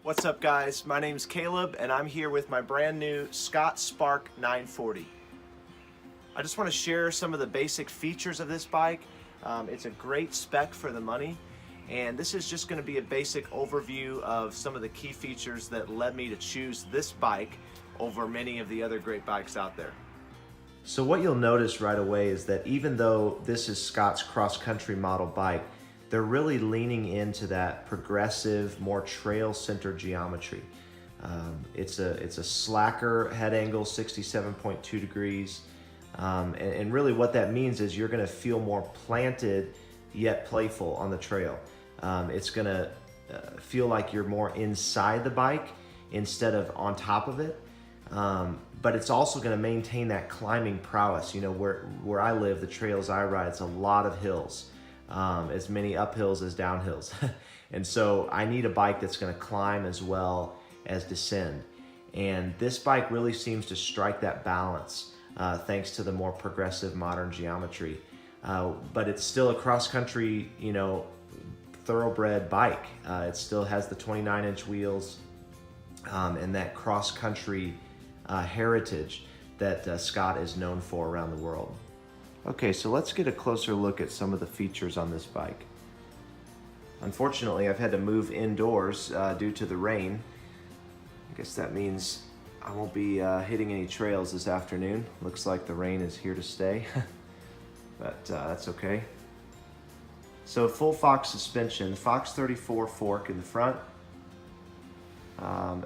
What's up guys, my name's Caleb and I'm here with my brand new Scott Spark 940. I just want to share some of the basic features of this bike. It's a great spec for the money, and this is just going to be a basic overview of some of the key features that led me to choose this bike over many of the other great bikes out there. So what you'll notice right away is that even though this is Scott's cross-country model bike, they're really leaning into that progressive, more trail-centered geometry. It's a slacker head angle, 67.2 degrees. And really what that means is you're gonna feel more planted yet playful on the trail. It's gonna feel like you're more inside the bike instead of on top of it. But it's also gonna maintain that climbing prowess. You know, where I live, the trails I ride, it's a lot of hills. As many uphills as downhills. And so I need a bike that's gonna climb as well as descend. And this bike really seems to strike that balance thanks to the more progressive modern geometry. But it's still a cross-country, you know, thoroughbred bike. It still has the 29-inch wheels and that cross-country heritage that Scott is known for around the world. Okay, so let's get a closer look at some of the features on this bike. Unfortunately, I've had to move indoors due to the rain. I guess that means I won't be hitting any trails this afternoon. Looks like the rain is here to stay, but that's okay. So full Fox suspension, Fox 34 fork in the front,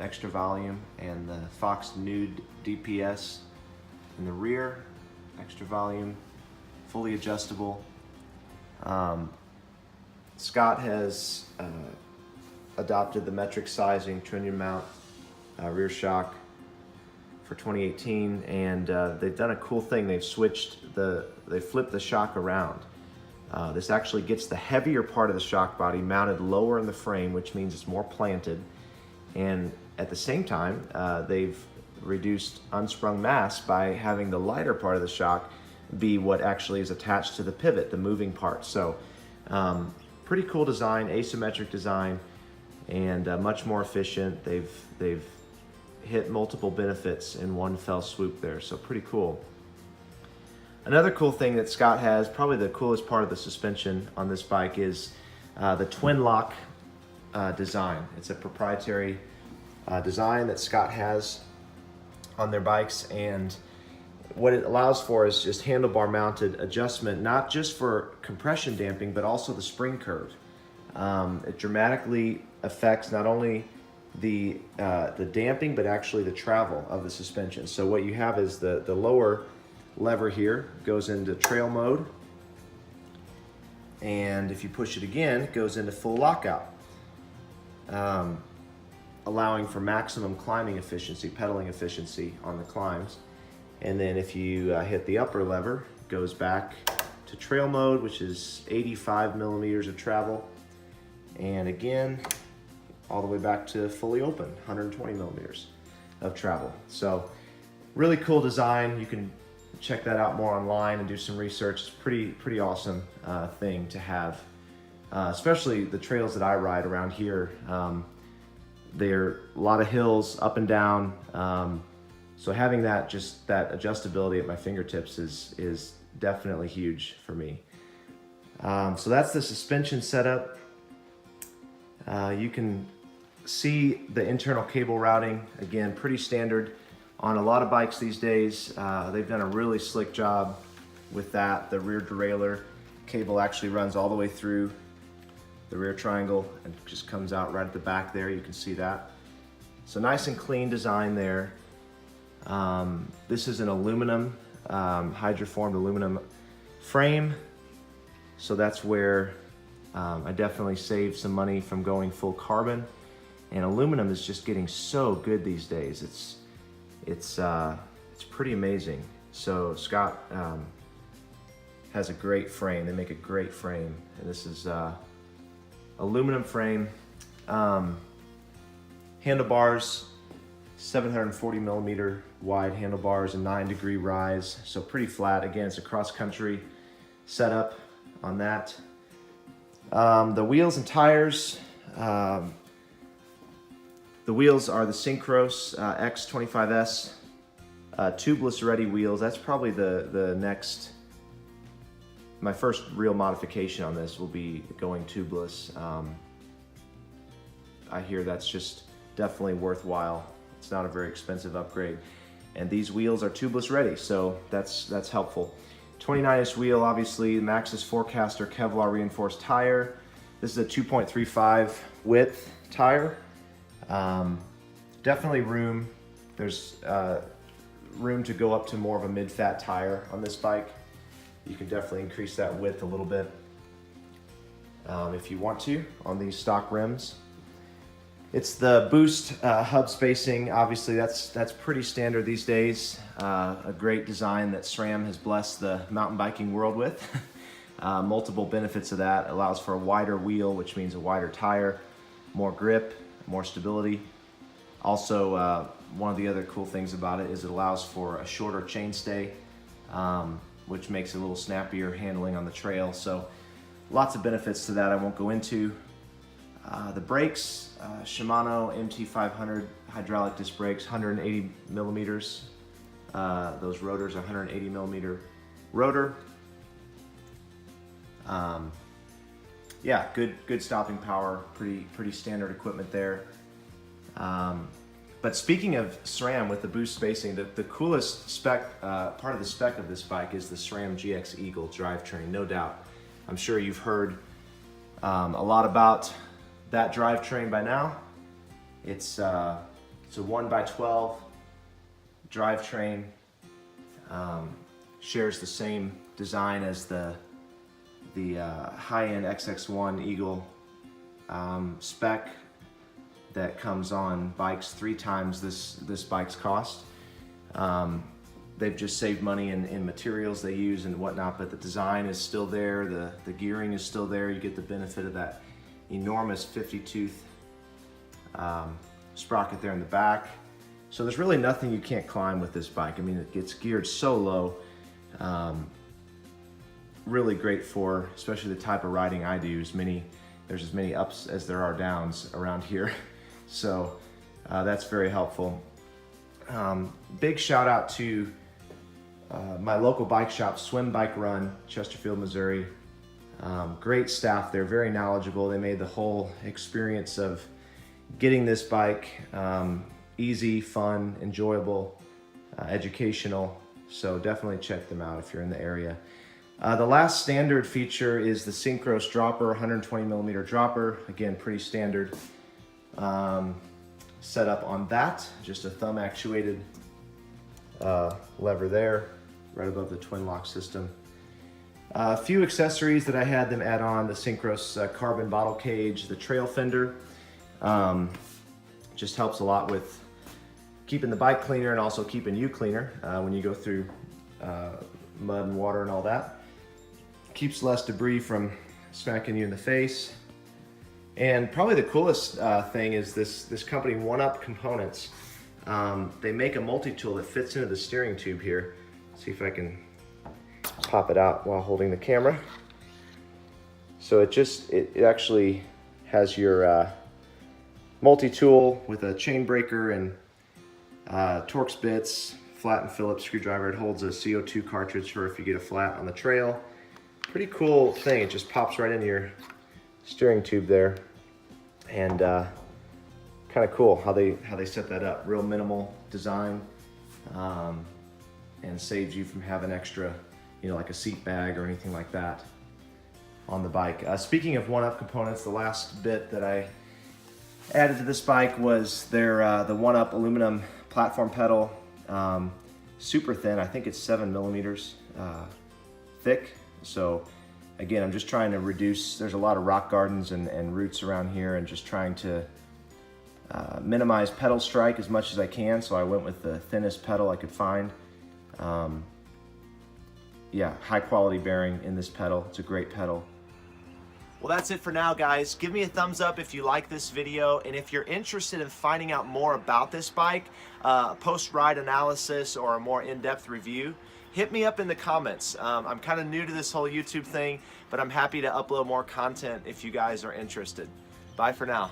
extra volume, and the Fox Nude DPS in the rear, extra volume. Fully adjustable. Scott has adopted the metric sizing trunnion mount rear shock for 2018, and they've done a cool thing. They flipped the shock around. This actually gets the heavier part of the shock body mounted lower in the frame, which means it's more planted, and at the same time they've reduced unsprung mass by having the lighter part of the shock be what actually is attached to the pivot, the moving part. So pretty cool design, asymmetric design, and much more efficient. They've hit multiple benefits in one fell swoop there, so pretty cool. Another cool thing that Scott has, probably the coolest part of the suspension on this bike, is the twin lock design. It's a proprietary design that Scott has on their bikes, and what it allows for is just handlebar mounted adjustment, not just for compression damping, but also the spring curve. It dramatically affects not only the damping, but actually the travel of the suspension. So what you have is the lower lever here goes into trail mode, and if you push it again, it goes into full lockout, allowing for maximum climbing efficiency, pedaling efficiency on the climbs. And then if you hit the upper lever, it goes back to trail mode, which is 85 millimeters of travel. And again, all the way back to fully open, 120 millimeters of travel. So really cool design. You can check that out more online and do some research. It's pretty awesome thing to have, especially the trails that I ride around here. There are a lot of hills up and down. So having that adjustability at my fingertips is definitely huge for me. So that's the suspension setup. You can see the internal cable routing, again, pretty standard on a lot of bikes these days. They've done a really slick job with that. The rear derailleur cable actually runs all the way through the rear triangle and just comes out right at the back there. You can see that. So nice and clean design there. This is an aluminum, hydroformed aluminum frame. So that's where I definitely saved some money from going full carbon. And aluminum is just getting so good these days. It's pretty amazing. So Scott has a great frame. They make a great frame. And this is aluminum frame. Handlebars, 740 millimeter wide handlebars, a 9-degree rise, so pretty flat. Again, it's a cross-country setup on that. The wheels and tires, The wheels are the Synchros X25S tubeless ready wheels. That's probably the next, my first real modification on this will be going tubeless. I hear that's just definitely worthwhile. It's not a very expensive upgrade. And these wheels are tubeless ready, so that's helpful. 29-inch wheel, obviously, Maxxis Forecaster Kevlar reinforced tire. This is a 2.35 width tire. Definitely room. There's room to go up to more of a mid-fat tire on this bike. You can definitely increase that width a little bit if you want to on these stock rims. It's the Boost hub spacing. Obviously, that's pretty standard these days. A great design that SRAM has blessed the mountain biking world with. Multiple benefits of that. Allows for a wider wheel, which means a wider tire, more grip, more stability. Also, one of the other cool things about it is it allows for a shorter chainstay, which makes it a little snappier handling on the trail. So lots of benefits to that I won't go into. The brakes, Shimano MT500 hydraulic disc brakes, 180 millimeters. Those rotors are 180 millimeter rotor. Yeah, good stopping power, pretty standard equipment there. But speaking of SRAM with the boost spacing, the coolest spec, part of the spec of this bike is the SRAM GX Eagle drivetrain, no doubt. I'm sure you've heard a lot about that drivetrain by now. It's a 1x12 drivetrain, shares the same design as the high-end XX1 Eagle spec that comes on bikes 3 times this bike's cost. They've just saved money in materials they use and whatnot, but the design is still there, the gearing is still there. You get the benefit of that enormous 50-tooth sprocket there in the back. So there's really nothing you can't climb with this bike. I mean, it gets geared so low. Really great for, especially the type of riding I do. There's as many ups as there are downs around here. So that's very helpful. Big shout out to my local bike shop, Swim Bike Run, Chesterfield, Missouri. Great staff there, very knowledgeable. They made the whole experience of getting this bike easy, fun, enjoyable, educational. So definitely check them out if you're in the area. The last standard feature is the Synchros dropper, 120 millimeter dropper. Again, pretty standard setup on that. Just a thumb actuated lever there, right above the twin lock system. A few accessories that I had them add on: the Synchros carbon bottle cage, the trail fender. Just helps a lot with keeping the bike cleaner and also keeping you cleaner when you go through mud and water and all that. Keeps less debris from smacking you in the face. And probably the coolest thing is this company, One Up Components. They make a multi-tool that fits into the steering tube here. Let's see if I can pop it out while holding the camera. So it actually has your multi-tool with a chain breaker and Torx bits, flat and Phillips screwdriver. It holds a CO2 cartridge for if you get a flat on the trail. Pretty cool thing. It just pops right into your steering tube there, and kind of cool how they set that up. Real minimal design, and saves you from having extra, like a seat bag or anything like that on the bike. Speaking of One Up Components, the last bit that I added to this bike was the One Up aluminum platform pedal. Super thin. I think it's 7 millimeters thick. So again, I'm just trying to reduce, there's a lot of rock gardens and roots around here, and just trying to minimize pedal strike as much as I can. So I went with the thinnest pedal I could find. Yeah, high quality bearing in this pedal. It's a great pedal. Well, that's it for now, guys. Give me a thumbs up if you like this video, and if you're interested in finding out more about this bike, post-ride analysis or a more in-depth review, hit me up in the comments. I'm kind of new to this whole YouTube thing, but I'm happy to upload more content if you guys are interested. Bye for now.